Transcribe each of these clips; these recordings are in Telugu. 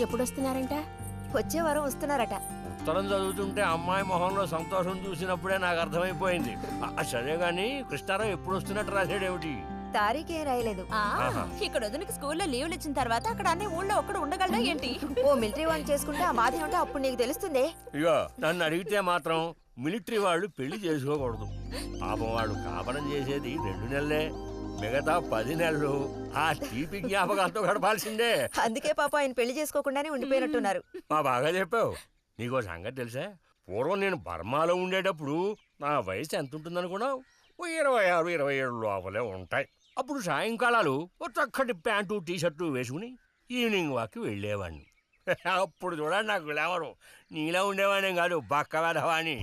ఎప్పుడు వస్తున్నారంట? వచ్చే వారం వస్తున్నారట. ఉత్తరం చదువుతుంటే అమ్మాయి మొహంలో సంతోషం చూసినప్పుడే నాకు అర్థమైపోయింది. సరే గాని కృష్ణారావు ఎప్పుడు వస్తున్నట్టు రాశాడేమిటి? తారీఖేం రాయలేదు. ఇక్కడ వదినకి స్కూల్లో లీవ్లు ఇచ్చిన తర్వాత అక్కడ అన్ని ఊళ్ళో ఒక్కడు ఉండగలడా ఏంటి? ఓ మిలిటరీ వాడిని చేసుకుంటే ఆ బాధ ఏమిటో అప్పుడు నీకు తెలుస్తుంది. ఇగో నన్ను అడిగితే మాత్రం మిలిటరీ వాళ్ళు పెళ్లి చేసుకోకూడదు. పాపం వాడు కాపడం చేసేది 2 నెలలే, మిగతా 10 నెలలు ఆ తీపి జ్ఞాపకాలతో గడపాల్సిందే. అందుకే పాప ఆయన పెళ్లి చేసుకోకుండానే ఉండిపోయినట్టున్నారు. బాగా చెప్పావు. నీకో సంగతి తెలుసా? పూర్వం నేను బర్మాలో ఉండేటప్పుడు నా వయసు ఎంత ఉంటుందనుకున్నావు? 26, 27 లోపలే ఉంటాయి. అప్పుడు సాయంకాలాలు ఒక చక్కటి ప్యాంటు టీషర్టు వేసుకుని ఈవినింగ్ వాక్కి వెళ్ళేవాడిని. అప్పుడు చూడండి నాకు గ్లామరు. నీలా ఉండేవాడిని కాదు, బక్క వేధవాణి.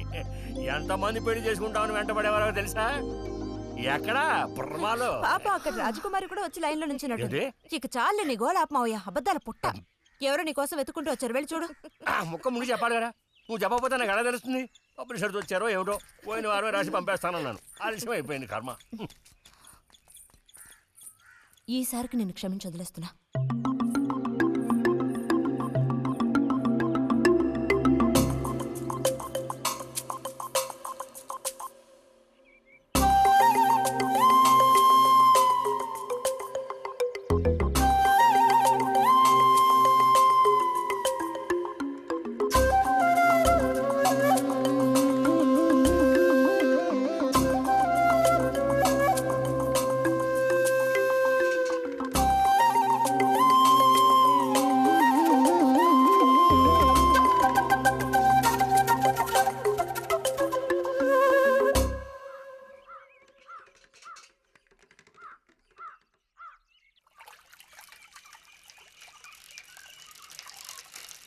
ఎంతమంది పెళ్లి చేసుకుంటామని వెంటపడేవారో తెలుసా? ఎక్కడా? బర్మాలో. పాప అక్కడ రాజకుమారి కూడా వచ్చి లైన్లో నుంచున్నట్టు. ఏంటి? ఇక చాలు నీ గోలాపమావయ్య, అబద్ధాల పుట్ట. ఎవరో నీ కోసం వెతుకుంటూ వచ్చారు, వెళ్ళి చూడు. ముక్క ముందు చెప్పాలి కదా. నువ్వు చెప్పకపోతే నాకు ఎలా తెలుస్తుంది? పబ్లిషర్స్ వచ్చారో ఏమిటో, పోయిన వారమే రాసి పంపేస్తానన్నాను. ఆలస్యం అయిపోయింది కర్మ. ఈసారికి నేను క్షమించి వదిలేస్తున్నా.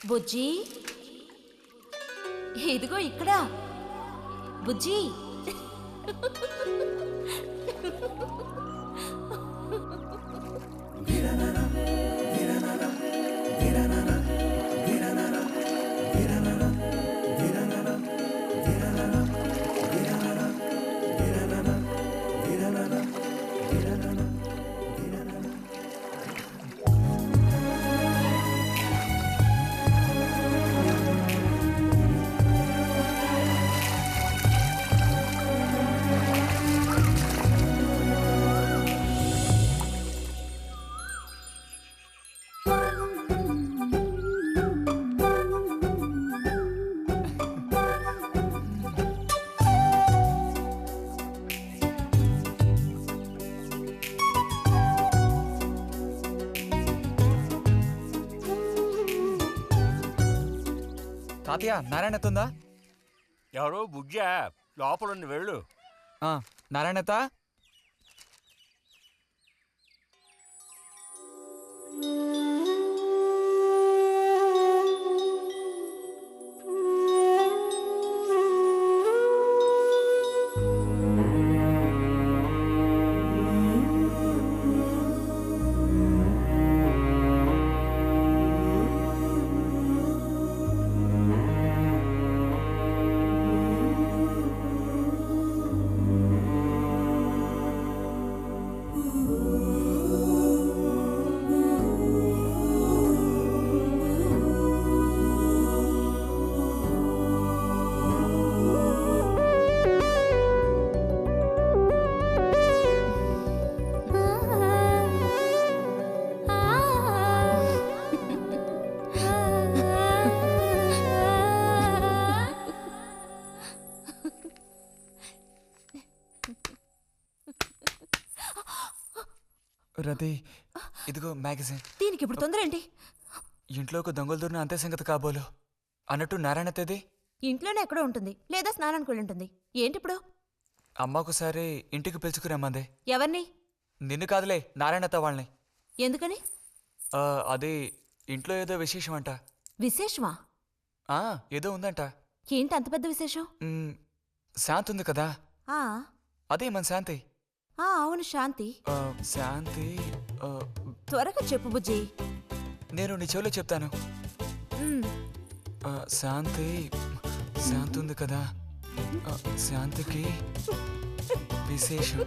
బుజ్జి, ఇదిగో ఇక్కడ. బుజ్జి, తాతయ్య నారాయణతుందా? ఎవరు? బుజ్జా లోపలుండి వెళ్ళు. నారాయణత, రతి ఇదిగో మ్యాగజైన్. దీనికి ఇప్పుడు తొందర ఏంటి? ఇంట్లో ఒక దొంగలు దూరిన అంతే సంగతి కాబోలు. అన్నట్టు నారాయణతది ఇంట్లోనే ఎక్కడో ఉంటుంది, లేదా స్నానానికి వెళ్ళి ఉంటుంది. ఏంటిప్పుడు? అమ్మకుసారి ఇంటికి పిలుచుకురమ్మంది. ఎవరిని? నిన్ను కాదులే, నారాయణత వాళ్ళని. ఎందుకని? అది ఇంట్లో ఏదో విశేషం అంట. విశేషమా? ఏదో ఉందంట. ఏంటి అంత పెద్ద విశేషం? శాంతి ఉంది కదా, ఆ అదే మన శాంతి. అవును, శాంతి. శాంతి త్వరగా చెప్పు బుజ్జి. నేను నీ చెవిలో చెప్తాను. శాంతి శాంతి ఉంది కదా, శాంతికి విశేషం.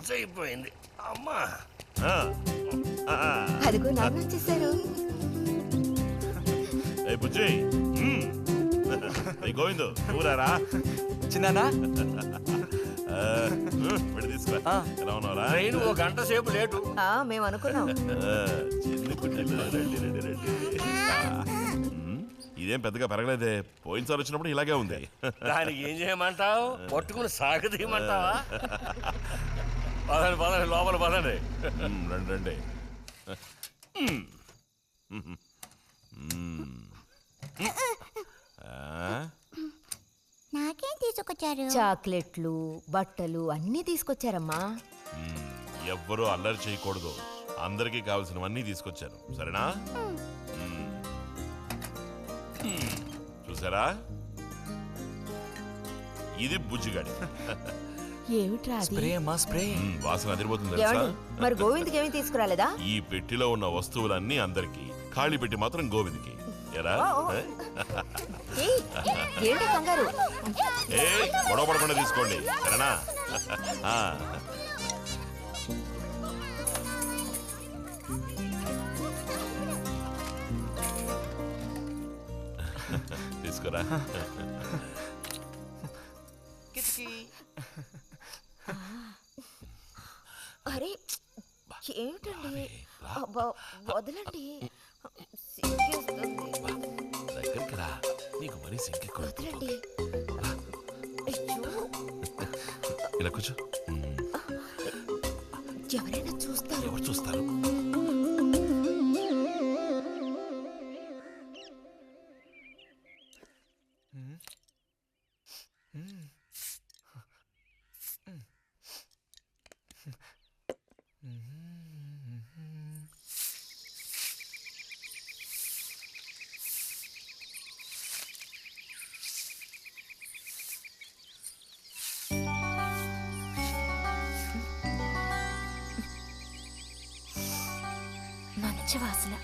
మిస్ అయిపోయింది అమ్మా. ఆ, ఆ, ఆ. అదిగో నాన్న వచ్చేసారు. ఏ బుజ్జి ఏ గోవిందు ఊరారా చిన్నానా విడి తీసుకురా. ఎలా ఉన్నావురా? ట్రైన్ 1 గంట సేపు లేటు. మేము అనుకున్నాం. చిన్ని కుట్టిలు, రండి రండి రండి. ఇదేం పెద్దగా పెరగలేదే, పోయినసారి వచ్చినప్పుడు ఇలాగే ఉంది. దానికి ఏం చేయమంటావు? పట్టుకుని సాగదీయమంటావా? పదండి పదండి, లోపల పదండి. రండి రండి. నాకేం తీసుకొచ్చారు? చాక్లెట్లు, బట్టలు అన్నీ తీసుకొచ్చారమ్మా. ఎవ్వరూ అల్లరి చేయకూడదు, అందరికీ కావాల్సినవన్నీ తీసుకొచ్చాను, సరేనా? చూసారా, ఇది బుజ్జిగాడి. ఏమిట్రా అది? స్ప్రే అమ్మా స్ప్రే. వాసన అదిరిపోతుంది తెలుసా? ఏమండి, మరి గోవింద్కి ఏమీ తీసుకురాలేదా? ఈ పెట్టిలో ఉన్న వస్తువులన్నీ అందరికి, ఖాళీ పెట్టి మాత్రం గోవింద్కి. ఎరా ఏయ్, ఏంటి కంగారు? ఏ గొడవ పడకుండా తీసుకోండి, సరేనా? ఆ. తీసుకురా. అరే ఏమిటండి? అబ్బా, వదలండి, సిగ్గేస్తుంది. దగ్గరికి రా, నీకు మరీ సింకెక్కువ. వదలండి. అయ్యో, ఇలా కూర్చో. ఎవరైనా చూస్తారు. ఎవరు చూస్తారు? మంచి వాసన.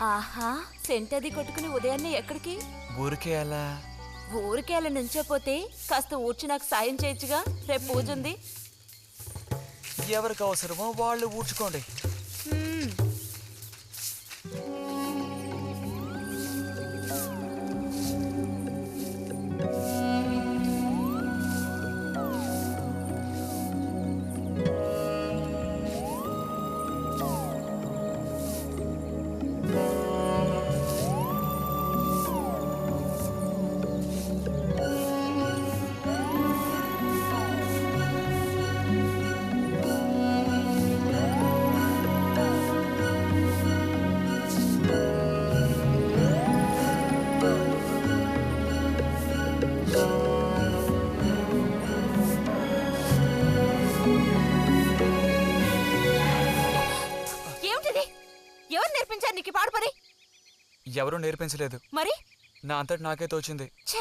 ఆహా, సెంట్ అది కొట్టుకుని ఉదయాన్నే ఎక్కడికి? ఊరికే అలా. ఊరికే అలా నుంచోపోతే కాస్త ఊడ్చి నాకు సాయం చేయొచ్చుగా, రేపు పూజ ఉంది. ఎవరికి అవసరమో వాళ్ళు ఊడ్చుకోండి. ఎవరూ నేర్పించలేదు, మరి నా అంతటి నాకే తోచింది. ఛే,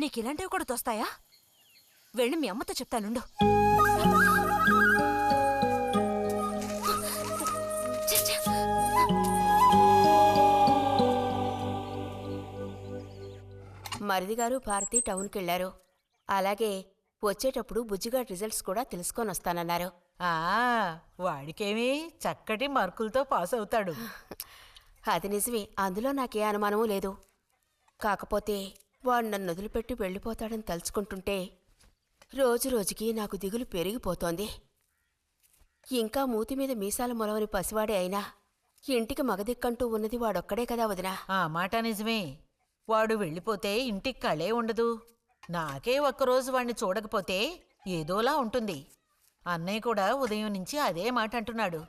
నీకు ఇలాంటివి కూడా తోస్తాయా? వెళ్ళి మీ అమ్మతో చెప్తానుండు. మరిది గారు భారతి టౌన్కి వెళ్ళారు. అలాగే వచ్చేటప్పుడు బుజ్జిగాడి రిజల్ట్స్ కూడా తెలుసుకొని వస్తానన్నారు. వాడికేమీ చక్కటి మార్కులతో పాస్ అవుతాడు. అది నిజమే, అందులో నాకే అనుమానమూ లేదు. కాకపోతే వాడు నన్ను వదిలిపెట్టి వెళ్ళిపోతాడని తలుచుకుంటుంటే రోజు రోజుకి నాకు దిగులు పెరిగిపోతోంది. ఇంకా మూతి మీద మీసాల మొలవని పసివాడే అయినా ఇంటికి మగదిక్కంటూ ఉన్నది వాడొక్కడే కదా వదినా. ఆ మాట నిజమే. వాడు వెళ్ళిపోతే ఇంటికి కళే ఉండదు. నాకే ఒక్కరోజు వాణ్ణి చూడకపోతే ఏదోలా ఉంటుంది. అన్నయ్య కూడా ఉదయం నుంచి అదే మాట అంటున్నాడు.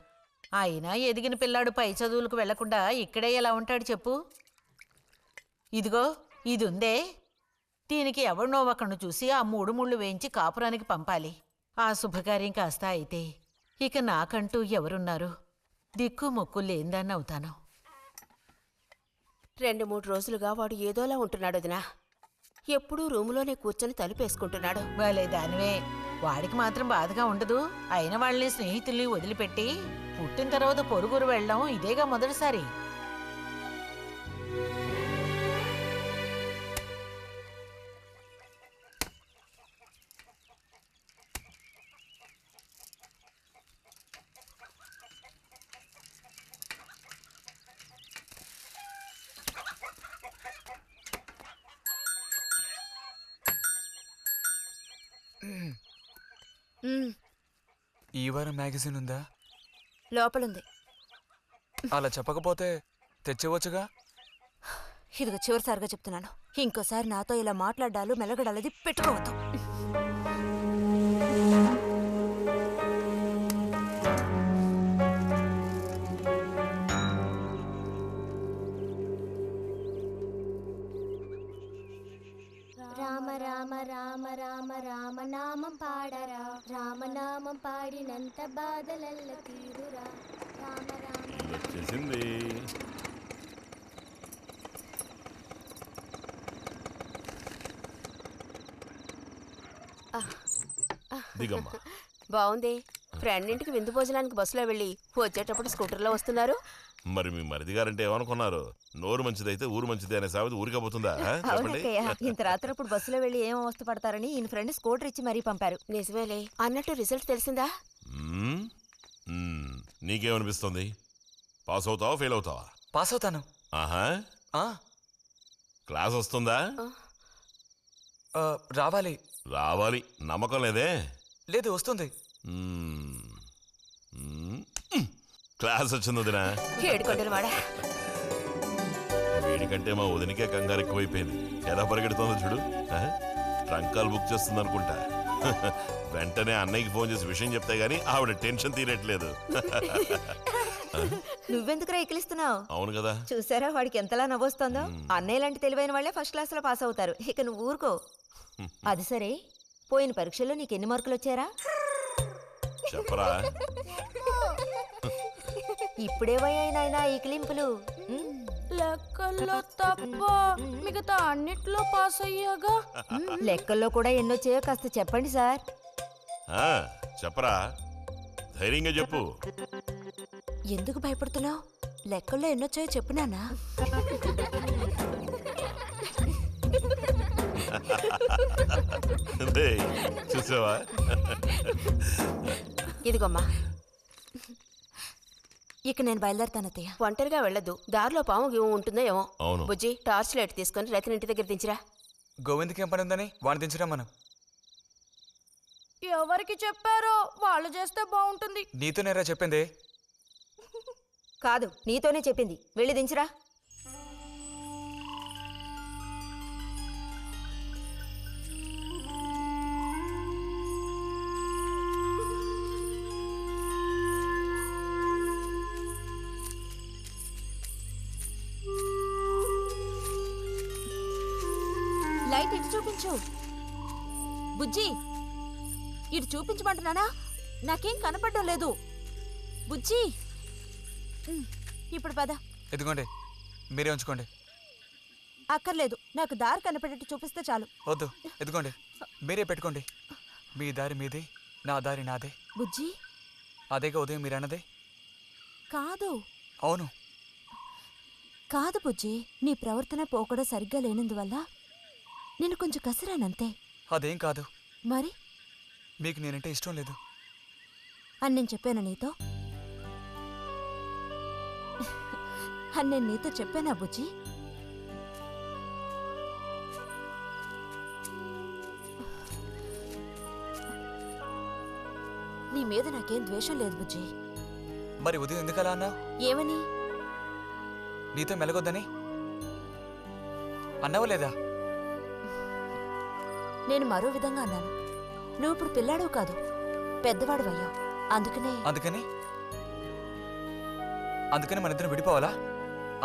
అయినా ఎదిగిన పిల్లాడు పై చదువులకు వెళ్లకుండా ఇక్కడే ఎలా ఉంటాడు చెప్పు? ఇదిగో ఇదుందే, దీనికి ఎవరినో ఒకను చూసి ఆ 3 ముళ్ళు వేయించి కాపురానికి పంపాలి. ఆ శుభకార్యం కాస్త అయితే ఇక నాకంటూ ఎవరున్నారు? దిక్కు మొక్కు లేందాన్ని అవుతాను. 2-3 రోజులుగా వాడు ఏదోలా ఉంటున్నాడు వదినా. ఎప్పుడూ రూములోనే కూర్చొని తలుపేసుకుంటున్నాడు. వాళ్ళే దానివే, వాడికి మాత్రం బాధగా ఉండదు. అయిన వాళ్ళని స్నేహితుల్ని వదిలిపెట్టి పుట్టిన తర్వాత పొరుగురు వెళ్ళడం ఇదేగా మొదటిసారి. ఉమ్, ఈ వారం మ్యాగజైన్ ఉందా? లోపలుంది. అలా చెప్పకపోతే తెచ్చివచ్చుగా. ఇదిగో చివరిసారిగా చెప్తున్నాను, ఇంకోసారి నాతో ఇలా మాట్లాడాలు మెలగడాలది పెట్టుకోవద్దు. రామ రామ రామ రామ రామనామం పాడరా, రామనామం పాడినంత బాధలల్ల తీరురా. రామ రామ వచ్చేసింది. దిగమ్మా. బాగుంది. ఫ్రెండ్ ఇంటికి విందు భోజనానికి బస్సులో వెళ్ళి వచ్చేటప్పుడు స్కూటర్లో వస్తున్నారు. మరి మీ మరిది గారంటే ఏమనుకున్నారు? నోరు మంచిదైతే ఊరు మంచిది అనే సామెత ఊరికపోతుందా? చెప్పండి. ఇంత రాత్రప్పుడు బస్సులో వెళ్ళి ఏం అవస్థ పడతారని ఈయన ఫ్రెండ్ స్కూటర్ ఇచ్చి మరీ పంపారు. నిజమేలే. అన్నట్టు రిజల్ట్ తెలిసిందా? మ్మ్? మ్మ్. నీకేమనిపిస్తుంది? పాస్ అవుతావా ఫెయిల్ అవుతావా? పాస్ అవుతాను. ఆహా. ఆ, క్లాస్ వస్తుందా? రావాలి. రావాలి. నమ్మకం లేదే? లేదు, వస్తుంది. మ్మ్. మ్మ్. క్లాస్ వచ్చింది వదినా. ఏడుకొండలు వాడా. వీడికంటే మా వదినికే కంగారు ఎక్కువైపోయింది. ఎలా పరిగెడుతుందో చూడు. ఆ? ట్రంకాలు బుక్ చేస్తుంది అనుకుంటా. వెంటనే అన్నయ్యకి ఫోన్ చేసి విషయం చెప్తే గానీ ఆవిడ టెన్షన్ తీరట్లేదు. నువ్వెందుకురా ఎక్కిలిస్తున్నావు? అవును కదా. చూసారా వాడికి ఎంతలా నవ్వొస్తుందో. అన్నయ్య లాంటి తెలివైన వాళ్ళే ఫస్ట్ క్లాస్ లో పాస్ అవుతారు. ఇక నువ్వు ఊరుకో. అది సరే, పోయిన పరీక్షల్లో నీకు ఎన్ని మార్కులు వచ్చారా? చెప్పరా. ఇప్పుడేవయ్యాయినా ఈ కిలింపులు? లెక్కల్లో తప్ప మిగతా అన్నిట్లో పాస్ అయ్యాగా. లెక్కల్లో కూడా ఎన్నొచ్చాయో కాస్త చెప్పండి సార్. ఆ, చెప్పరా. ధైర్యంగా చెప్పు. ఎందుకు భయపడుతున్నావు? లెక్కల్లో ఎన్నొచ్చాయో చెప్పు నాన్నా. డేయ్, చూసావా? ఇదిగోమ్మా. ఇక నేను బయలుదేరుతాను అత్తయ్య. ఒంటరిగా వెళ్ళొద్దు. దారిలో పాము గీము ఉంటుందో ఏమో. అవును. బుజ్జి, టార్చ్ లైట్ తీసుకొని రైతుని ఇంటి దగ్గర దించిరా. గోవింద్కి ఏం పని ఉందని వాడిని దించరా మనం. ఎవరికి చెప్పారో వాళ్ళు చేస్తే బాగుంటుంది. నీతోనేరా చెప్పింది. కాదు, నీతోనే చెప్పింది. వెళ్ళి దించరా. లైట్ ఇటు చూపించు. బుజ్జి, ఇటు చూపించమంటున్నానా? నాకేం కనపడడం లేదు. బుజ్జి, ఇప్పుడు పద. ఎదుగోండి, మీరే ఉంచుకోండి. అక్కర్లేదు, నాకు దారి కనపడేట్టు చూపిస్తే చాలు. వద్దు, ఎదుగోండి, మీరే పెట్టుకోండి. మీ దారి మీదే, నా దారి నాదే. బుజ్జి, అదేగా ఉదయం మీరు అన్నదే. కాదు అవును. కాదు బుజ్జి, నీ ప్రవర్తన పోకడ సరిగ్గా లేనందువల్ల నేను కొంచెం కసిరానంతే. అదేం కాదు. మరి మీకు నేనంటే ఇష్టం లేదు అని నేను చెప్పాను నీతో? అని నేను నీతో చెప్పానా బుజ్జి? నీ మీద నాకేం ద్వేషం లేదు బుజ్జి. మరి ఉదయం ఎందుకలా అన్నావు? ఏమని? నీతో మెలగొద్దని అన్నావా లేదా? నేను మరో విధంగా అన్నాను. నువ్వు ఇప్పుడు పిల్లాడవు కాదు, పెద్దవాడు అయ్యావు. అందుకనే అందుకని మన ఇద్దరం విడిపోవాలా?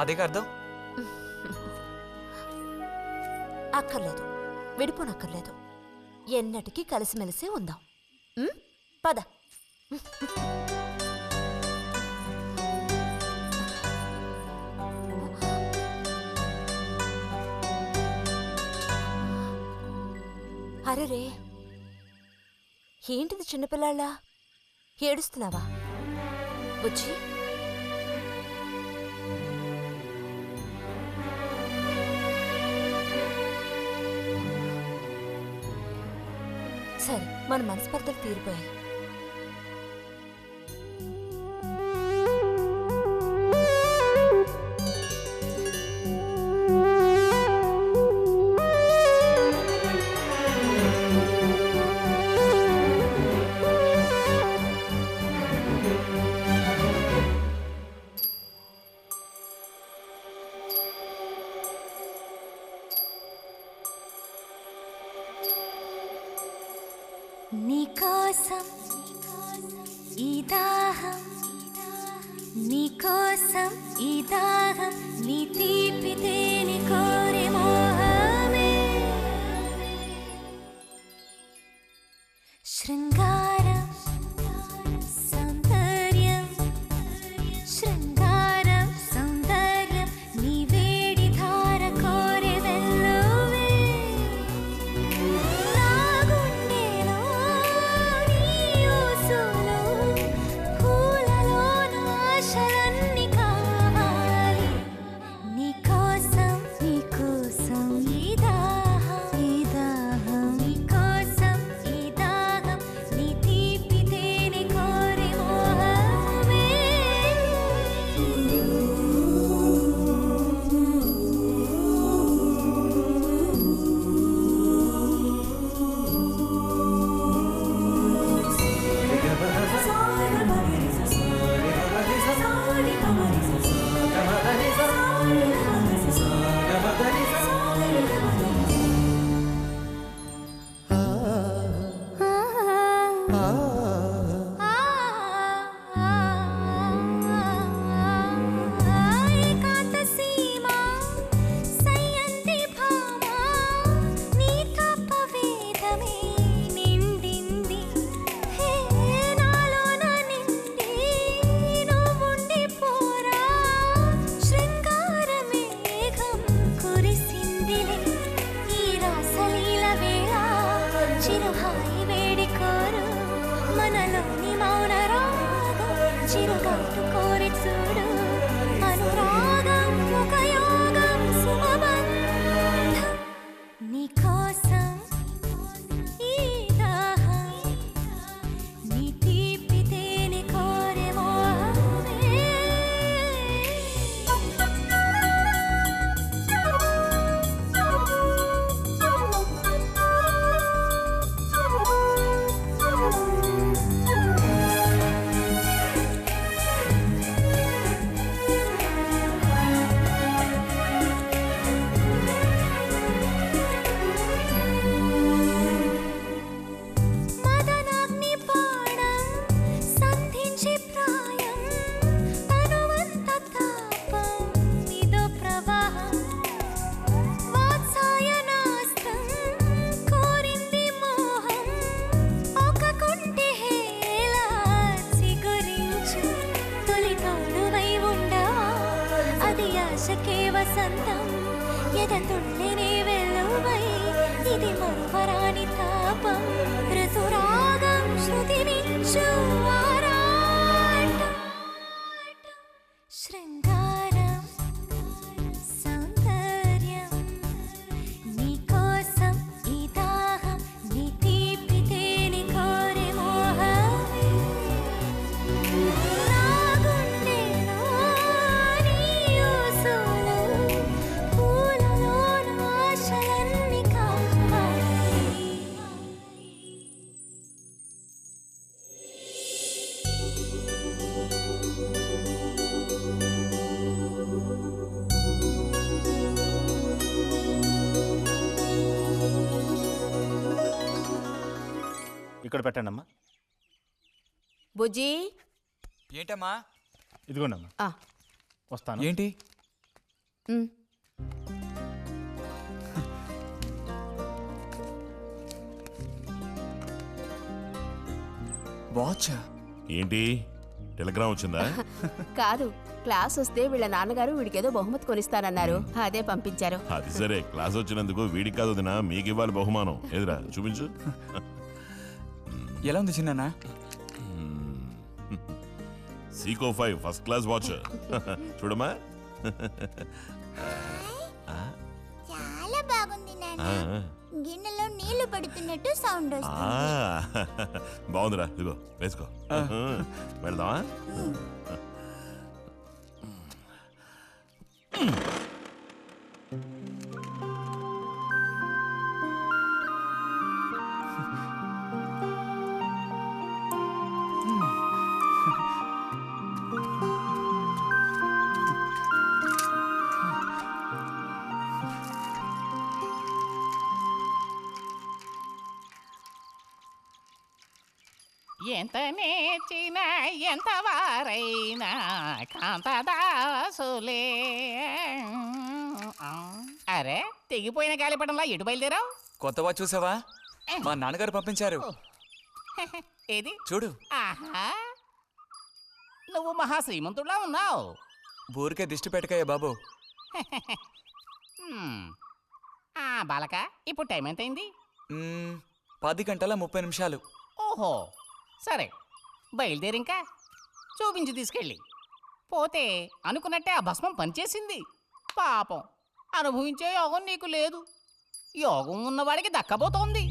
అదేగా అర్థం? అక్కర్లేదు, విడిపోనక్కర్లేదు. ఎన్నటికీ కలిసిమెలిసే ఉందాం. పద. అరెరే, ఏంటిది చిన్నపిల్లాళ్ళ ఏడుస్తున్నావా బుజ్జి? సరే, మన మనస్పర్ధలు తీరిపోయాయి. నీకోసం ఈ దాహం నీ తీపి తేనె కోరే మోహమే శృంగారం సౌందర్యం శృంగారం సౌందర్యం నీ వేడి ధార కోరే వెల్లువే నా గుండెలో నీ ఊసులో పూలలోన ఆశలన్నీ కావాలి నీకోసం ఈ దాహం నీకోసం ఈ దాహం నీ తీపి తేనె కోరే మోహమే ఏకాంత సీమ సయ్యంది భామ నీ తపవేదమే నిండింది హే నాలోన నిండి నువ్వుండి పోరా శృంగార మేఘం కురిసిందిలే ఈ రాసలీల వేళ చిరుహాయి వేడి కోరు మనలోని మౌన రాగం చిరుగాటు కోరి చూడు అనురాగం ఒక యోగం శుభబంధం నీకోసం ఈ దాహం నీ తీపి తేనె కోరే మోహమే మదనాగ్ని పాడం సంధించి ప్రాయం తనువంత తాపం ఇదో ప్రవాహం వాత్సాయనాస్త్రం కోరింది మోహం ఒక కుంటి హేళ చిగురించు తొలి తోడువై ఉండవా అది ఆశకే వసంతం ఎదతుండెనే వెలువై ఇది మరువరాని తాపం ఋతురాగం శృతినిచ్చు ఆరాటం శృంగారం సౌందర్యం నీకోసం ఈ దాహం నీ తీపి తేనె కోరే మోహమే నా గుండెలో నీ ఊసులో పూలలోన ఆశలన్నీ కావాలి ఇక్కడ పెట్టండి అమ్మా. బుజ్జి ఏంటమ్మా? ఇదిగోండి అమ్మా. ఆ, వస్తాను. ఏంటి? ఉమ్. వాచా? ఏంటి టెలిగ్రామ్ వచ్చిందా? కాదు, క్లాస్ వస్తే వీళ్ళ నాన్నగారు వీడికేదో బహుమతి కొనిస్తానన్నారు, అదే పంపించారు. అది సరే, క్లాస్ వచ్చినందుకు వీడికి కాదు వదినా, మీకు ఇవ్వాలి బహుమానం. ఎదురా చూపించు. ఎలా ఉంది చిన్న? Seeko 5 first class watch. చూడమ్మా. చాలా బాగుంది నాన్న గిన్నెలో నీళ్లు పడుతున్నట్టు సౌండ్ వస్తుంది బాగుందిరా, ఇదిగో వేసుకో. వెళ్దామా? ఎంత నేర్చిన ఎంత వారైనా కాంతదాసులే. అరే తెగిపోయిన గాలిపటంలా ఎటు బయలుదేరావు? కొత్తవా చూసావా? మా నాన్నగారు పంపించారు. ఏది చూడు. ఆహా, నువ్వు మహా శ్రీమంతుడులా ఉన్నావు. ఊరికే దిష్టి పెట్టకయ్యా బాబు. బాలక, ఇప్పుడు టైం ఎంత అయింది? 10:30 ఓహో, సరే బయలుదేరి ఇంకా చూపించి తీసుకెళ్ళి. పోతే అనుకున్నట్టే ఆ భస్మం పనిచేసింది. పాపం అనుభవించే యోగం నీకు లేదు. యోగం ఉన్నవాడికి దక్కబోతోంది.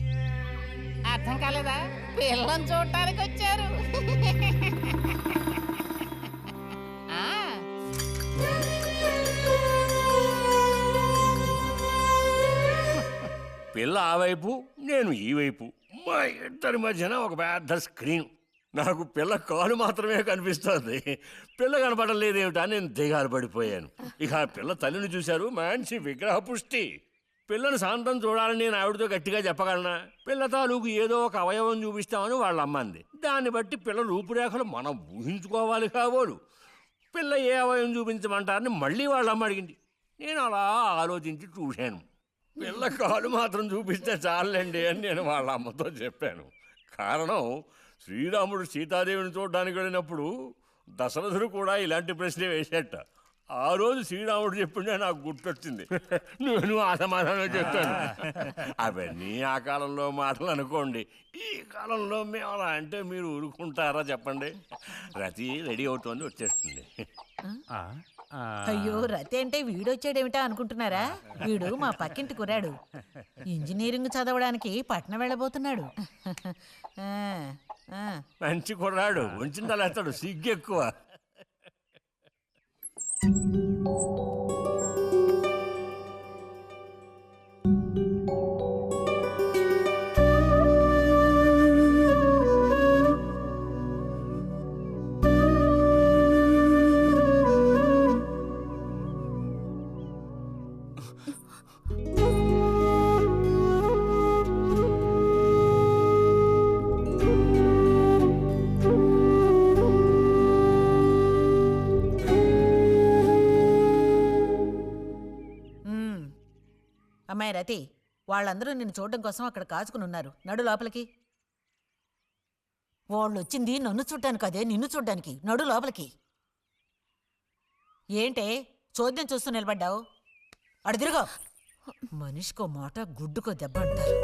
అర్థం కాలేదా? పిల్లని చూడటానికి వచ్చారు. ఆ, పిల్ల ఆ వైపు, నేను ఈ వైపు, మా ఇద్దరి మధ్యన ఒక పెద్ద స్క్రీన్. నాకు పిల్ల కాలు మాత్రమే కనిపిస్తోంది. పిల్ల కనపడడం లేదేమిటా నేను దిగాలు పడిపోయాను. ఇక ఆ పిల్ల తల్లిని చూశారు, మంచి విగ్రహ పుష్టి. పిల్లని శాంతం చూడాలని నేను ఆవిడతో గట్టిగా చెప్పగలనా? పిల్ల తాలూకు ఏదో ఒక అవయవం చూపిస్తామని వాళ్ళ అమ్మంది. దాన్ని బట్టి పిల్ల రూపురేఖలు మనం ఊహించుకోవాలి కాబోలు. పిల్ల ఏ అవయవం చూపించమంటారని మళ్ళీ వాళ్ళ అమ్మ అడిగింది. నేను అలా ఆలోచించి చూశాను. పిల్ల కాలు మాత్రం చూపిస్తే చాలండి అని నేను వాళ్ళ అమ్మతో చెప్పాను. కారణం, శ్రీరాముడు సీతాదేవిని చూడడానికి వెళ్ళినప్పుడు దశరథుడు కూడా ఇలాంటి ప్రశ్నే వేసేట. ఆ రోజు శ్రీరాముడు చెప్పిండే నాకు గుర్తొచ్చింది. నేను ఆ సమాధానం చెప్పాను. అవన్నీ ఆ కాలంలో మాటలు అనుకోండి. ఈ కాలంలో మేము అలా అంటే మీరు ఊరుకుంటారా చెప్పండి? రతి రెడీ అవుతోంది, వచ్చేస్తుంది. అయ్యో, రతి అంటే వీడొచ్చాడేమిటా అనుకుంటున్నారా? వీడు మా పక్కింటి కురాడు. ఇంజనీరింగ్ చదవడానికి పట్నం వెళ్ళబోతున్నాడు. మంచి కుర్రాడు, ఉంచిందలేస్తాడు, సిగ్గెక్కువ. అమ్మాయి రతి, వాళ్ళందరూ నిన్ను చూడడం కోసం అక్కడ కాచుకుని ఉన్నారు. నడు లోపలికి. వాళ్ళు వచ్చింది నన్ను చూడ్డానికి, అదే నిన్ను చూడ్డానికి. నడు లోపలికి. ఏంటే చోద్యం చూస్తూ నిలబడ్డావు? అడు తిరుగు. మనిషికో మాట, గుడ్డుకో దెబ్బ అంటారు.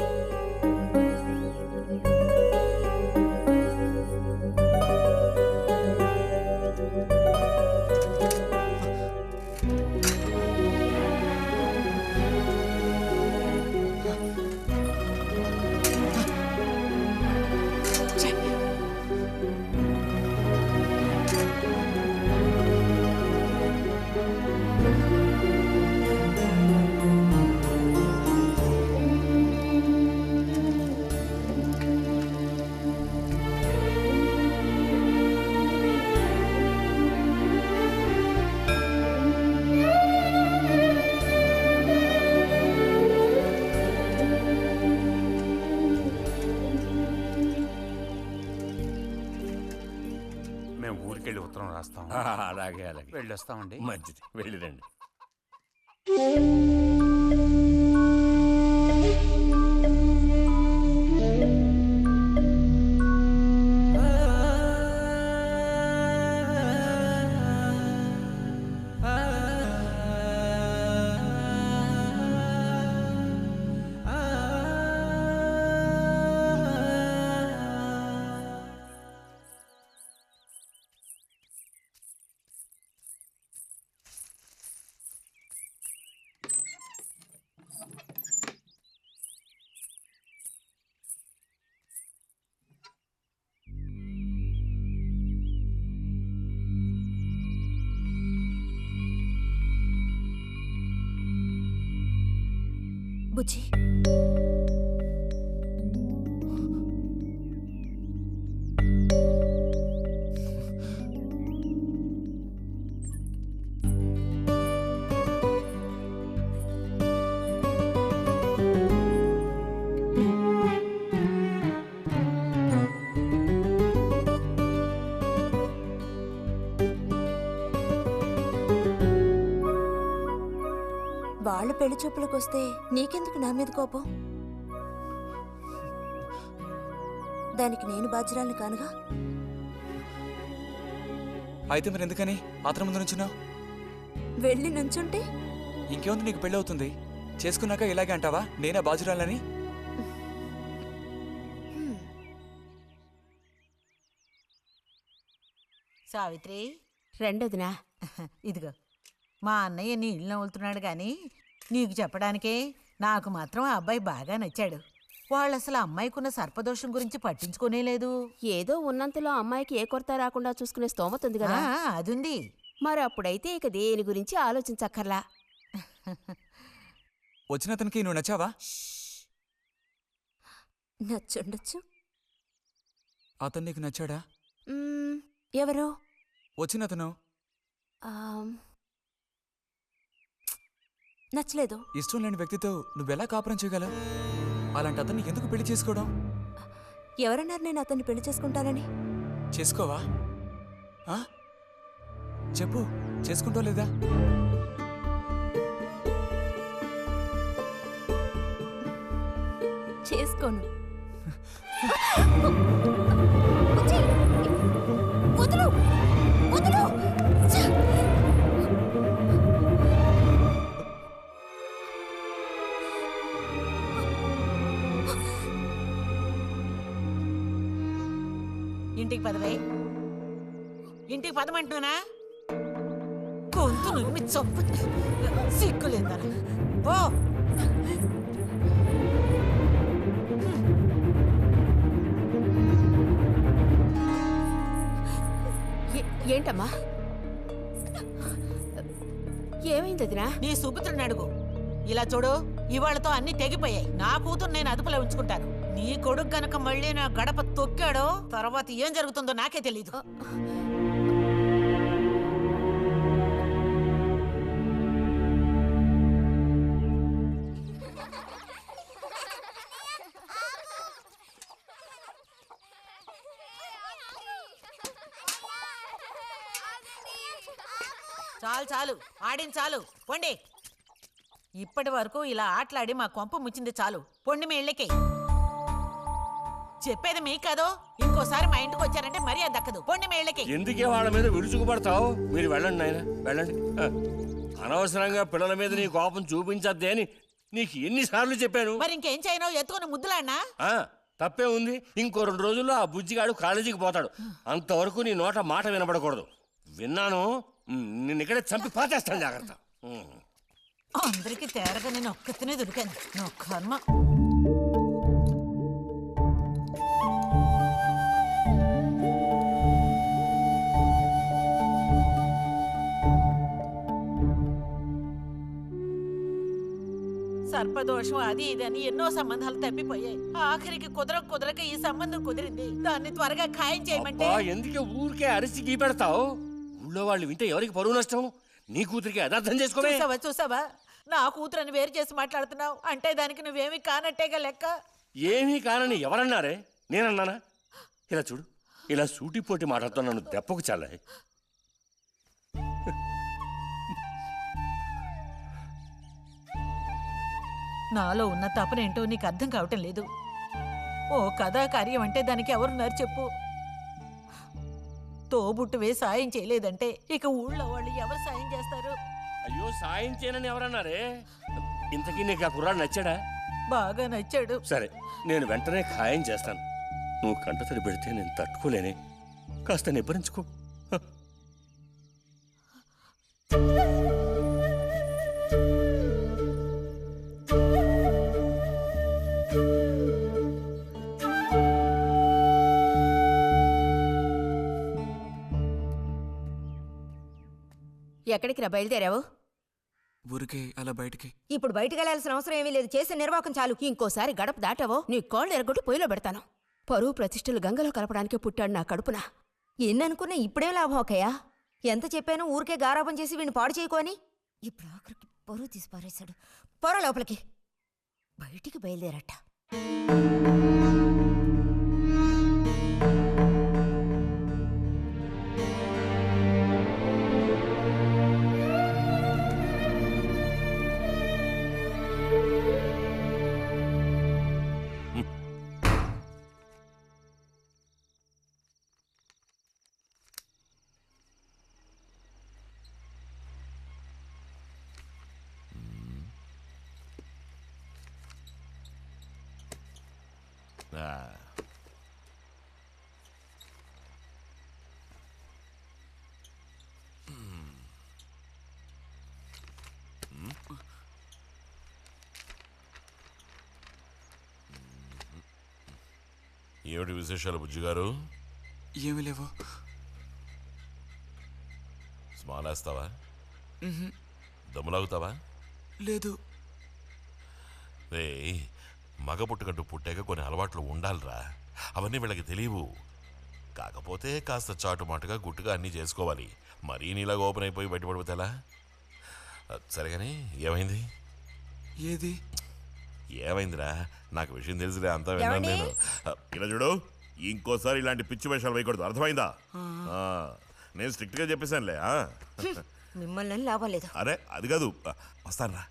ఊరికెళ్ళి ఉత్తరం రాస్తాం. అలాగే అలాగే వెళ్ళొస్తామండి. మంచిది, వెళ్ళిరండి. బుజ్జి, వాళ్ళ పెళ్లి చూపులకు వస్తే నీకెందుకు నా మీద కోపం? దానికి నేను బాధ్యురాలిని కానుగా. అయితే మరి ఎందుకని అతని ముందు నుంచున్నావు? వెళ్ళి నుంచుంటే ఇంకేముంది, నీకు పెళ్ళి అవుతుంది. చేసుకున్నాక ఇలాగే అంటావా నేనే బాజురాలని? సావిత్రి, రెండోదినా. ఇదిగో మా అన్నయ్య నీ ఇల్లు నవ్వులుతున్నాడు గాని నీకు చెప్పడానికే నాకు మాత్రం ఆ అబ్బాయి బాగా నచ్చాడు. వాళ్ళు అసలు అమ్మాయికున్న సర్పదోషం గురించి పట్టించుకోనే లేదు. ఏదో ఉన్నంతలో అమ్మాయికి ఏ కొరత రాకుండా చూసుకునే స్తోమత ఉంది కదా. అదుంది. మరి అప్పుడైతే ఇక దేని గురించి ఆలోచించక్కర్లా. వచ్చిన అతనికి నువ్వు నచ్చావా? నచ్చుండొచ్చు. అతను నీకు నచ్చాడా? ఎవరు? వచ్చిన అతను నచ్చలేదు. ఇష్టం లేని వ్యక్తితో నువ్వెలా కాపురం చేయగలవు? అలాంటి అతన్ని ఎందుకు పెళ్లి చేసుకోవడం? ఎవరన్నారు నేను అతన్ని పెళ్లి చేసుకుంటానని? చేసుకోవా? చెప్పు, చేసుకుంటా లేదా? చేసుకోను. ఇంటికి పదవే. ఇంటికి పదమంటున్నానా? గొంతు నువ్వు చంపు. సిగ్గులేదా? ఓ ఏంటమ్మా, ఏమైంది వదినా? నీ సుపుత్రుని అడుగు. ఇలా చూడు, ఇవాళతో అన్ని తెగిపోయాయి. నా కూతురు నేను అదుపులో ఉంచుకుంటాను. నీ కొడుకు గనక మళ్ళీ నా గడప తొక్కాడో తర్వాత ఏం జరుగుతుందో నాకే తెలీదు. చాలు చాలు, ఆడిన చాలు, పొండి. ఇప్పటి వరకు ఇలా ఆటలాడి మా కొంప ముచ్చింది చాలు. పొండి మీ ఇళ్ళకి. చెప్పేది మీకు కాదో, ఇంకోసారి మా ఇంటికి వచ్చారంటే మర్యాద దక్కదు. పొండి మీ ఇళ్ళకి. ఎందుకే వాళ్ళ మీద విరుచుకుపడతావు? మీరు వెళ్ళండి నాయన, వెళ్ళండి. అనవసరంగా పిల్లల మీద నీ కోపం చూపించద్దే అని నీకు ఎన్నిసార్లు చెప్పాను. మరి ఇంకేం చేయను? ఎత్తుకుని ముద్దులాడినా? తప్పే ఉంది. ఇంకో 2 రోజుల్లో ఆ బుజ్జిగాడు కాలేజీకి పోతాడు. అంతవరకు నీ నోట మాట వినపడకూడదు. విన్నాను, నిన్ను ఇక్కడే చంపి పాతేస్తాను. జాగ్రత్త. అందరికి తేరగా నేను ఒక్కతినే దొరికాను. నా కర్మ. సర్పదోషం అది ఇది అని ఎన్నో సంబంధాలు తప్పిపోయాయి. ఆఖరికి కుదరక ఈ సంబంధం కుదిరింది. దాన్ని త్వరగా ఖాయం చేయమంటే. ఎందుకే ఊరికే అరిసి గీపెడతావు? ఊళ్ళో వాళ్ళు వింటే ఎవరికి పరువు నష్టం? నీ కూతురికి అదర్థం చేసుకోవే. చూసావా, నా కూతురని వేరు చేసి మాట్లాడుతున్నావు. అంటే దానికి నువ్వేమీ కానట్టేగా లెక్క. ఏమీ కానని ఎవరన్నారే? నేనన్నానా? ఇలా చూడు, ఇలా సూటిపోటి మాటలతో నన్ను దెప్పకు చాలే. నాలో ఉన్న తపనేంటో నీకు అర్థం కావటం లేదు. ఓ కథా కార్యం అంటే దానికి ఎవరున్నారు చెప్పు? తోబుట్టువే సాయం చేయలేదంటే ఇక ఊళ్ళో వాళ్ళు ఎవరు సాయం చేస్తారు? అయ్యో, సాయం చేయనని ఎవరన్నారే? ఇంతకీ నీకు ఆ కుర్రాడు నచ్చాడా? బాగా నచ్చాడు. సరే, నేను వెంటనే ఖాయం చేస్తాను. నువ్వు కంటతడి పెడితే నేను తట్టుకోలేనే. కాస్త నిబ్బరించుకో. ఎక్కడికి రా బయలుదేరావు? ఊరికే అలా బయటికి. ఇప్పుడు బయటికి వెళ్ళాల్సిన అవసరం ఏమీ లేదు. చేసే నిర్వాహకం చాలు. ఇంకోసారి గడప దాటావో నీ కాళ్ళు ఎరగొట్టి పొయ్యిలో పెడతాను. పరువు ప్రతిష్టలు గంగలో కలపడానికే పుట్టాడు నా కడుపున. ఎన్ననుకున్నా ఇప్పుడే లాభం ఒకయ్యా. ఎంత చెప్పాను ఊరికే గారాపం చేసి వీడిని పాడు చేయకోని. ఇప్పుడు ఆఖరికి పరువు తీసి పారేశాడు. పొర లోపలికి. బయటికి బయలుదేరట. ఏమిటి విశేషాలు బుజ్జిగారు? ఏమి లేవు. స్మాలేస్తావా? దమ్ములాగుతావా? లేదు. రే, మగ పుట్టుకంటూ పుట్టాక కొన్ని అలవాట్లు ఉండాలిరా. అవన్నీ వీళ్ళకి తెలియవు. కాకపోతే కాస్త చాటుమాటుగా గుట్టుగా అన్నీ చేసుకోవాలి. మరీ నీలాగా ఓపెన్ అయిపోయి బయటపడిపోతే ఎలా? సరేగాని ఏమైంది? ఏది ఏమైందిరా? నాకు విషయం తెలిసిలే, అంతా విన్నాను నేను. ఇలా చూడు, ఇంకోసారి ఇలాంటి పిచ్చి వేషాలు వేయకూడదు, అర్థమైందా? నేను స్ట్రిక్ట్గా చెప్పేశానులే. మిమ్మల్ని లాభం లేదు. అరే అది కాదు, వస్తానురా.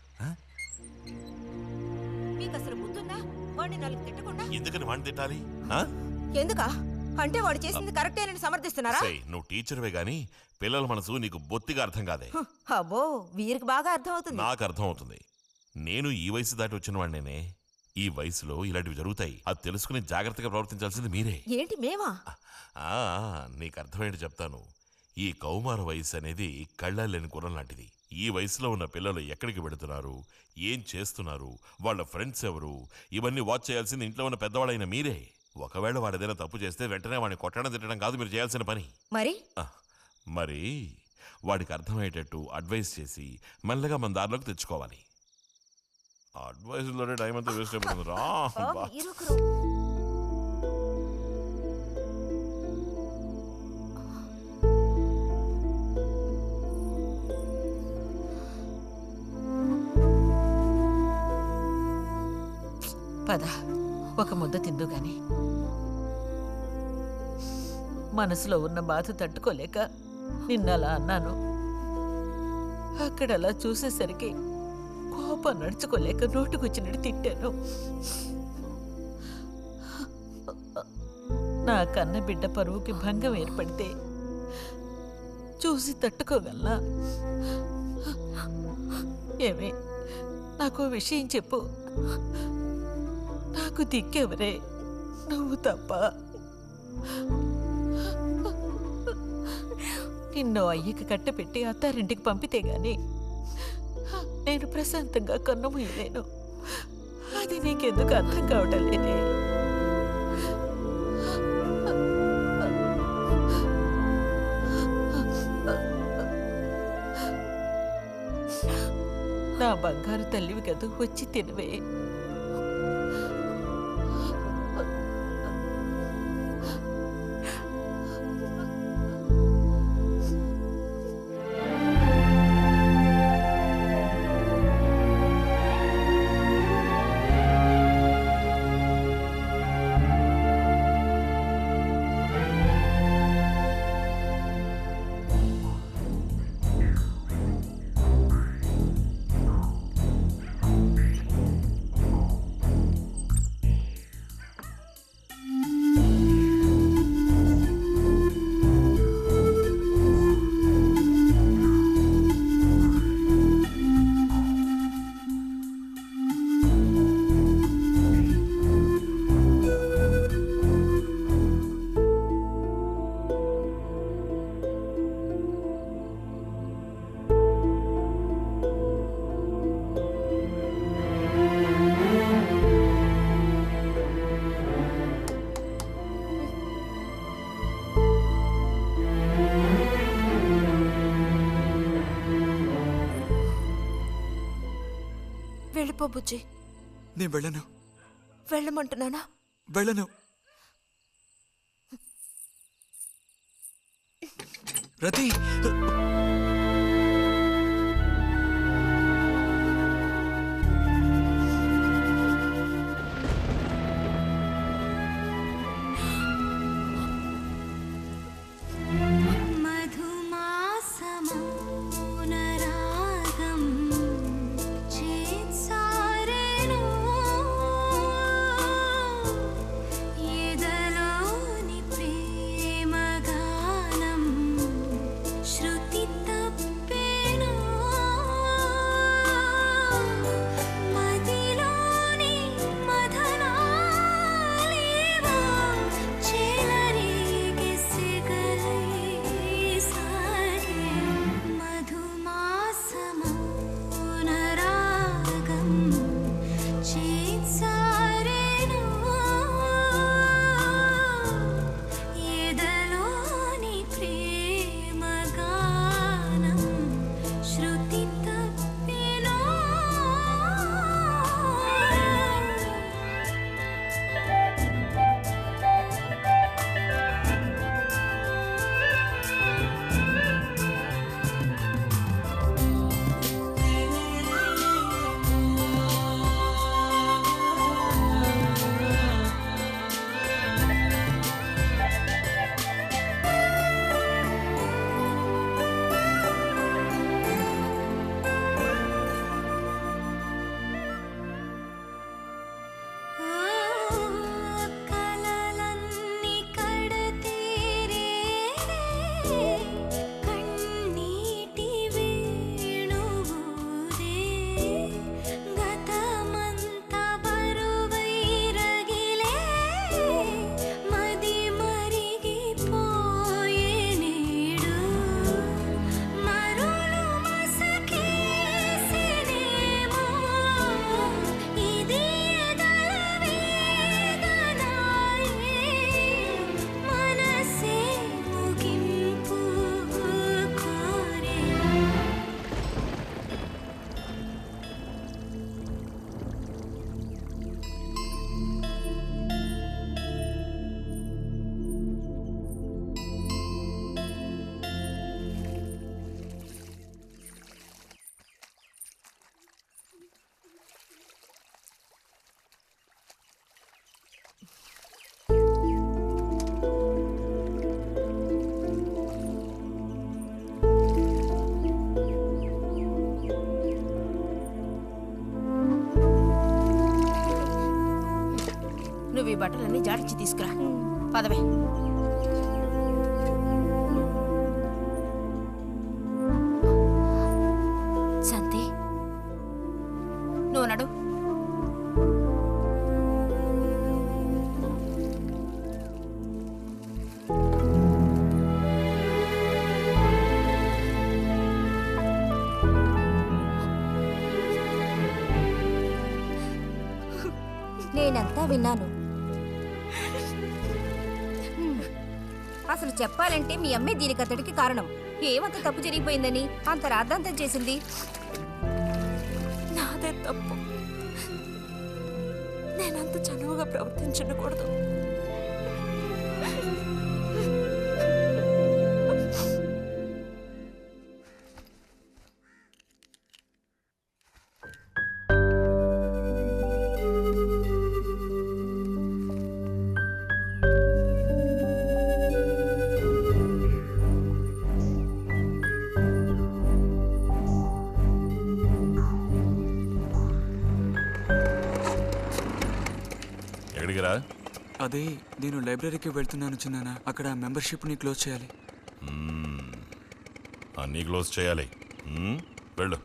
మీకు అసలు గుర్తుందా? వాడిని నాలుగు తిట్టకుండా ఎందుకని వాడిని తిట్టాలి? ఎందుకా? అంటే వాడు చేసింది కరెక్టేనని సమర్థిస్తున్నారా? నువ్వు టీచర్వే గాని పిల్లల మనసు నీకు బొత్తిగా అర్థం కాదే. అబ్బో, వీరికి బాగా అర్థం అవుతుంది. నాకు అర్థం అవుతుంది. నేను ఈ వయసు దాటి వచ్చిన వాడినేనే. ఈ వయసులో ఇలాంటివి జరుగుతాయి. అది తెలుసుకుని జాగ్రత్తగా ప్రవర్తించాల్సింది మీరే. ఏంటి మేమా? నీకు అర్థమయ్యేది చెప్తాను. ఈ కౌమార వయసు అనేది కళ్ళలేని కుర్రం లాంటిది. ఈ వయసులో ఉన్న పిల్లలు ఎక్కడికి వెళుతున్నారు, ఏం చేస్తున్నారు, వాళ్ళ ఫ్రెండ్స్ ఎవరు, ఇవన్నీ వాచ్ చేయాల్సింది ఇంట్లో ఉన్న పెద్దవాళ్ళైన మీరే. ఒకవేళ వాడు ఏదైనా తప్పు చేస్తే వెంటనే వాడిని కొట్టడం తిట్టడం కాదు మీరు చేయాల్సిన పని. మరి వాడికి అర్థమయ్యేటట్టు అడ్వైస్ చేసి మెల్లగా మన దారిలోకి తెచ్చుకోవాలి. అడ్వైస్లోనే టైం అంతా వేస్ట్ అయిపోతుంది రా. పద, ఒక ముద్ద తిందు గాని. మనసులో ఉన్న బాధ తట్టుకోలేక నిన్నలా అన్నాను. అక్కడలా చూసేసరికి కోపం నడుచుకోలేక నోటుకొచ్చినట్టు తిట్టాను. నా కన్న బిడ్డ పరువుకి భంగం ఏర్పడితే చూసి తట్టుకోగలనా? ఏమే, నాకు విషయం చెప్పు. నాకు దిక్కెవరే? నువ్వు తప్ప. నిన్ను అయ్యకి కట్టపెట్టి అత్తారింటికి పంపితే గాని నేను ప్రశాంతంగా కన్నుమూయలేను. అది నీకెందుకు అర్థం కావటం లేదే? నా బంగారు తల్లివి కదూ, వచ్చి తినవే. వెళ్ళిపో బుజ్జి. నేను వెళ్ళను. వెళ్ళమంటున్నానా? వెళ్ళను. రతి, మదిలోని మధనాలే బట్టలన్నీ జాడించి తీసుకురా. పదవే. శాంతి, నువ్వు నడు. నేనంతా విన్నాను. అసలు చెప్పాలంటే మీ అమ్మే దీనికి అతడికి కారణం. ఏమంత తప్పు జరిగిపోయిందని అంత రాద్ధాంతం చేసింది? నాదే తప్పు. నేనంత చనువుగా ప్రవర్తించకూడదు. ఎక్కడికిరా? అదే నేను లైబ్రరీకి వెళ్తున్నాను చిన్నానా. అక్కడ మెంబర్షిప్ని క్లోజ్ చేయాలి. అన్నీ క్లోజ్ చేయాలి. వెళ్ళు.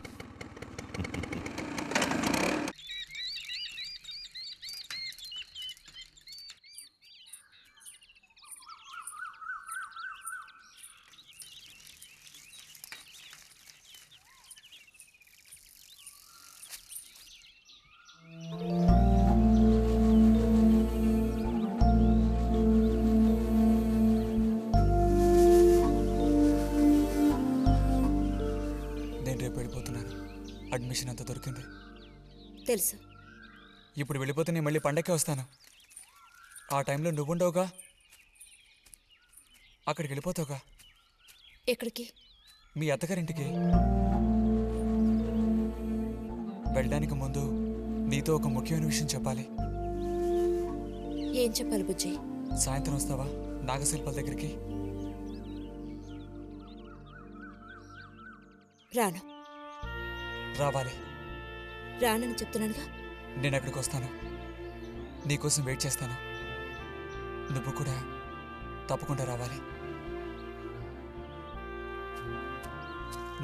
అడ్మిషన్ అంతా దొరికింది. తెలుసు. ఇప్పుడు వెళ్ళిపోతే నేను మళ్ళీ పండక్కే వస్తాను. ఆ టైంలో నువ్వుండవుగా, అక్కడికి వెళ్ళిపోతావుగా. ఎక్కడికి? మీ అత్తగారింటికి. వెళ్ళడానికి ముందు నీతో ఒక ముఖ్యమైన విషయం చెప్పాలి. ఏం చెప్పాలి బుజ్జి? సాయంత్రం వస్తావా నాగశిల్పాల దగ్గరికి? రాను. రావాలి. రానని చెప్తున్నానుగా. నేను అక్కడికి వస్తాను, నీకోసం వెయిట్ చేస్తాను. నువ్వు కూడా తప్పకుండా రావాలి.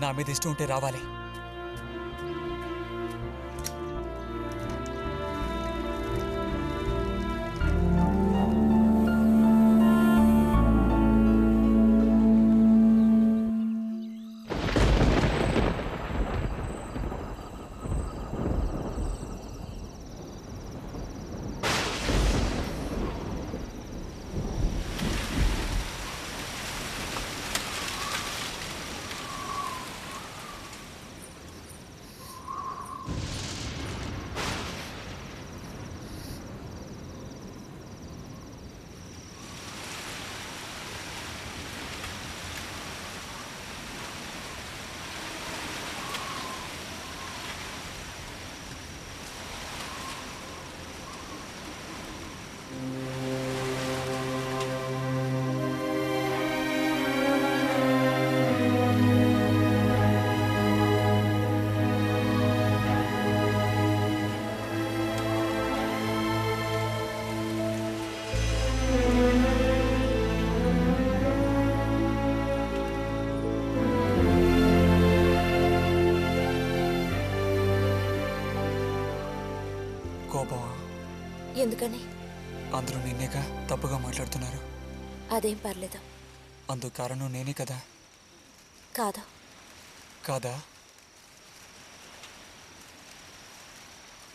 నా మీద ఇష్టం ఉంటే రావాలి. కోపమా? ఎందుకని? అందరూ నిన్నేగా తప్పుగా మాట్లాడుతున్నారు. అదేం పర్లేదు. అందుకు కారణం నేనే కదా. కాదు. కాదా?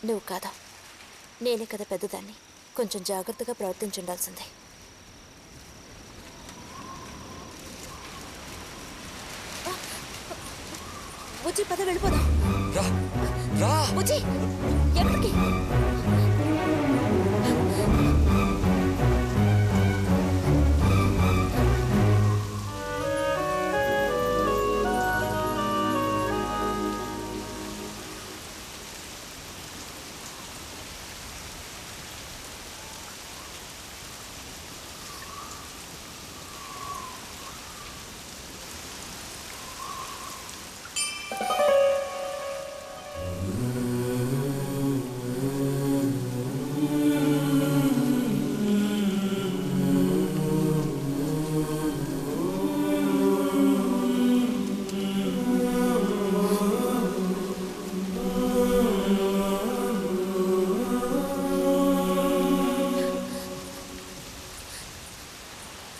నువ్వు కాదా, నేనే కదా పెద్దదాన్ని. కొంచెం జాగ్రత్తగా ప్రవర్తించుండాల్సిందే. బుజ్జి పద వెళ్ళిపోదాం. రా రా. బుజ్జి ఎక్కడికి?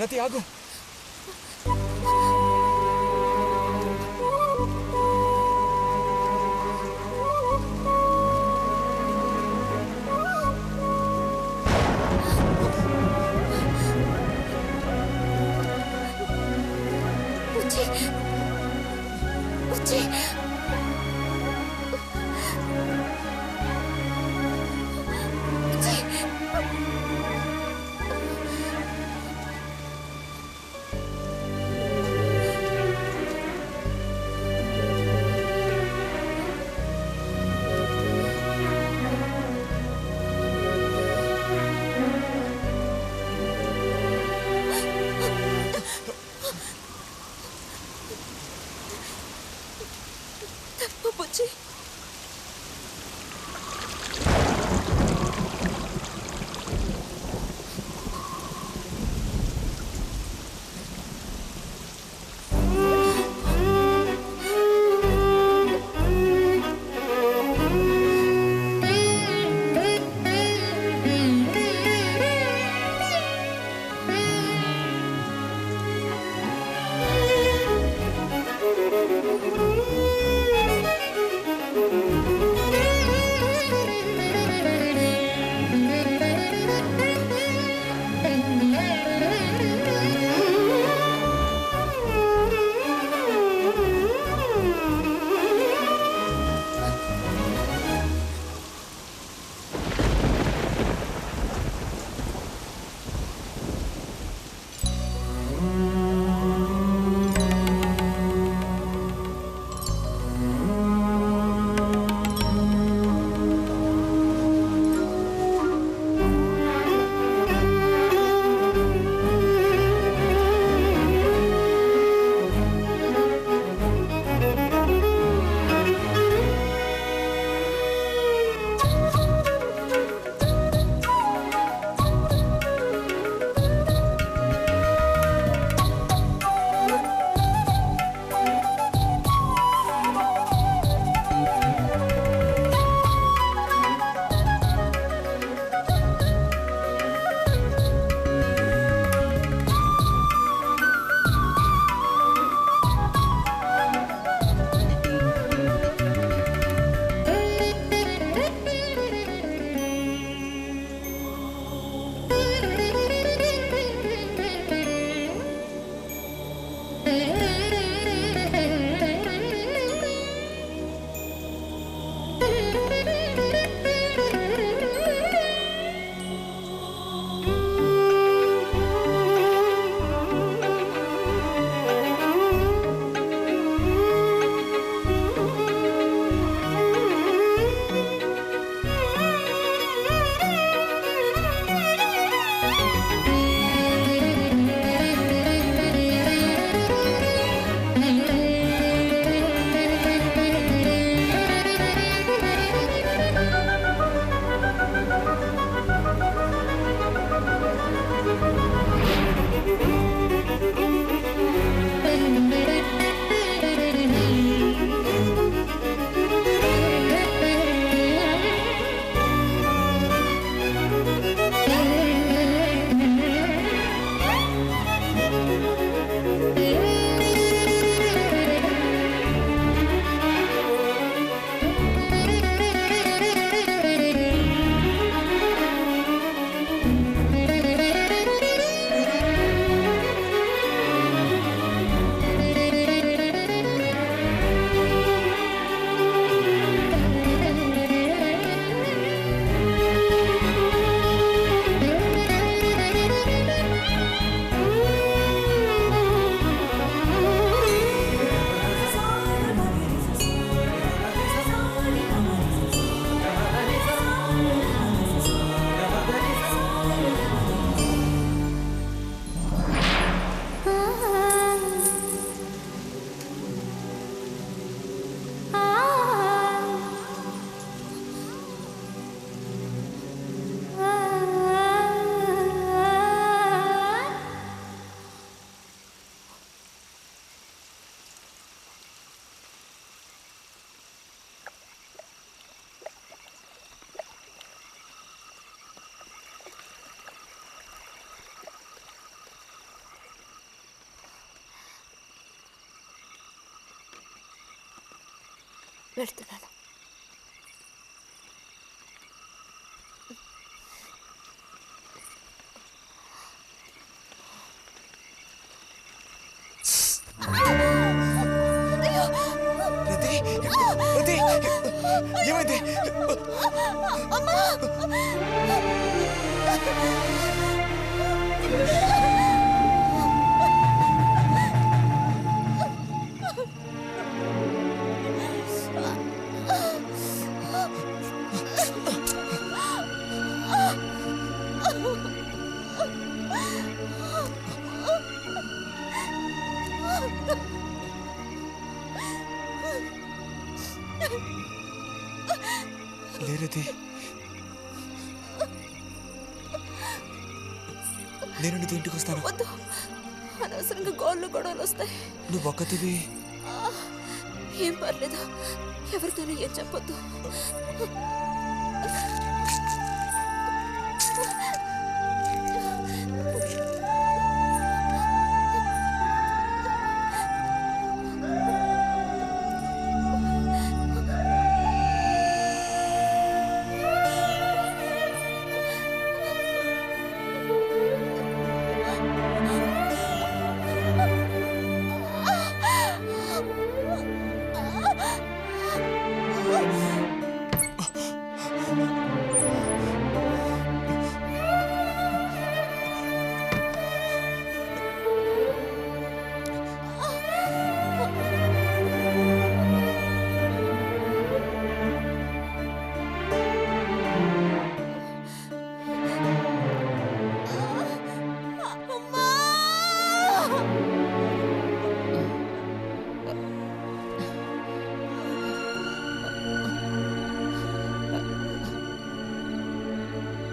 రతి ఆగు. బుజ్జి వెళ్తున్నాను. ఏమైంది? లేరది, నేను నీతో ఇంటికి వస్తాను. వద్దు, అనవసరంగా గోళ్ళు గొడవలు వస్తాయి. నువ్వు ఒక్కతివి. ఏం పర్లేదు, ఎవరితోనూ ఏం చెప్పొద్దు.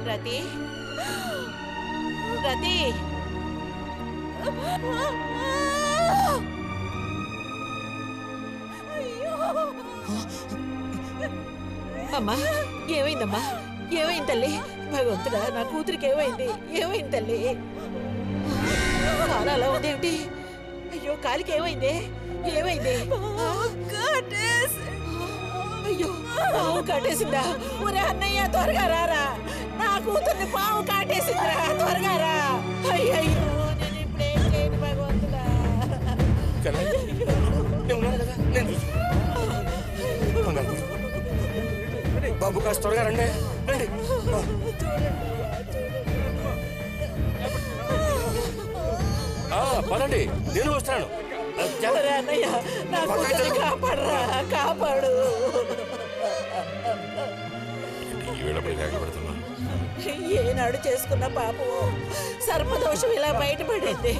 రతి, రతి, అమ్మా ఏమైందమ్మా? ఏమైంది తల్లి? భగవంతుడా, నా కూతురికి ఏమైంది? ఏమైంది తల్లి? కాలు అలా ఉందేమిటి? అయ్యో, కాలికి ఏమైంది? ఏమైంది? అయ్యో, పాము కాటేసిందా? ఒరే అన్నయ్య, త్వరగా రారా, నా కూతుర్ని పాము కాటేసిందిరా, త్వరగా రా. అయ్యయ్యో, నేను ఇప్పుడేం చేయను భగవంతుడా. బాబు కాస్త త్వరగా రండి. పదండి, నేను వస్తాను. ఒరే అన్నయ్య, నా కూతుర్ని కాపాడరా, కాపాడు. ఏనాడు చేసుకున్న పాపం సర్పదోషం ఇలా బయటపడింది.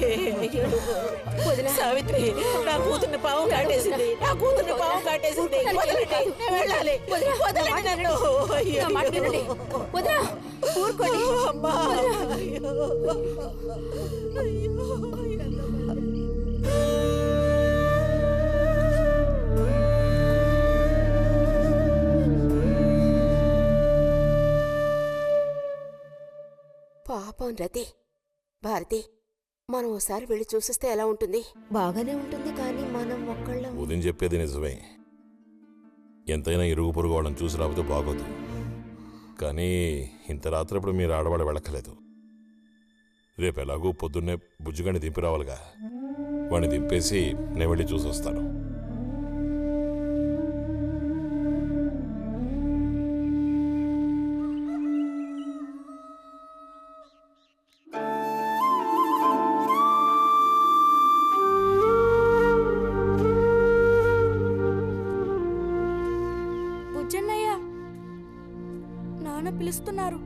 సావిత్రి, నా కూతుర్ని పాము కాటేసింది, నా కూతుర్ని పాము కాటేసింది. వదలండి, నేను వెళ్ళాలి. వదలండి నన్ను. ఊరుకోండి అమ్మా. పాపం రతి. భారతి, మనం ఓసారి వెళ్ళి చూసిస్తే ఎలా ఉంటుంది? బాగానే ఉంటుంది, కానీ మనం ఒక్కళ్ళం. ఉదయం చెప్పేది నిజమే. ఎంతైనా ఇరుగు పొరుగు వాళ్ళని చూసి రాకపోతే బాగోదు. కానీ ఇంత రాత్రప్పుడు మీరు ఆడవాళ్ళు వెళ్ళక్కలేదు. రేపు ఎలాగూ పొద్దున్నే బుజ్జిగాని దింపి రావాలిగా. వాడిని దింపేసి నేను వెళ్ళి చూసి వస్తాను. బుజ్జన్నయ్య, నాన్న పిలుస్తున్నారు.